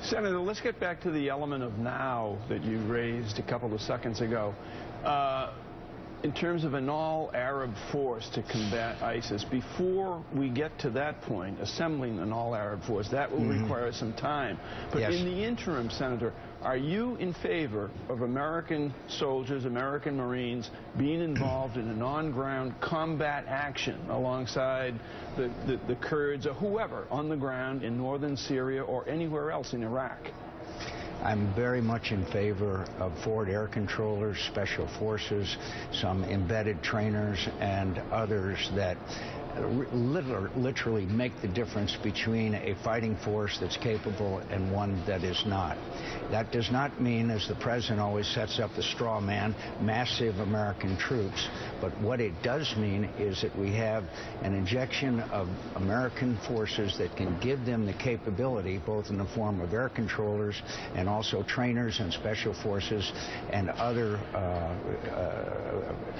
Senator, let's get back to the element of now that you raised a couple of seconds ago. In terms of an all-Arab force to combat ISIS, before we get to that point, assembling an all-Arab force, that will require some time. But in the interim, Senator, are you in favor of American soldiers, American Marines, being involved in an on-ground combat action alongside the Kurds or whoever on the ground in northern Syria or anywhere else in Iraq? I'm very much in favor of forward air controllers, special forces, some embedded trainers, and others that literally make the difference between a fighting force that's capable and one that is not. That does not mean, as the president always sets up the straw man, massive American troops. But what it does mean is that we have an injection of American forces that can give them the capability, both in the form of air controllers and also trainers and special forces and other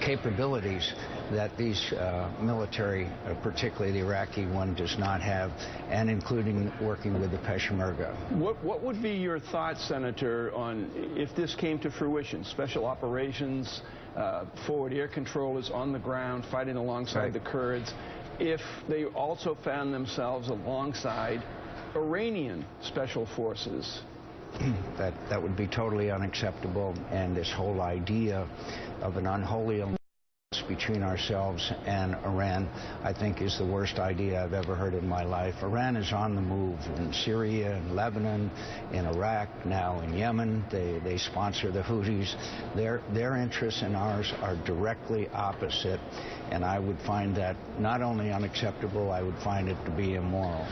capabilities that these military, particularly the Iraqi one, does not have, and including working with the Peshmerga. What would be your thoughts, Senator, on if this came to fruition, special operations, forward air controllers on the ground fighting alongside the Kurds, if they also found themselves alongside Iranian special forces? That would be totally unacceptable, and this whole idea of an unholy alliance between ourselves and Iran, I think, is the worst idea I've ever heard in my life. Iran is on the move in Syria, in Lebanon, in Iraq, now in Yemen. They sponsor the Houthis. Their interests and ours are directly opposite, and I would find that not only unacceptable, I would find it to be immoral.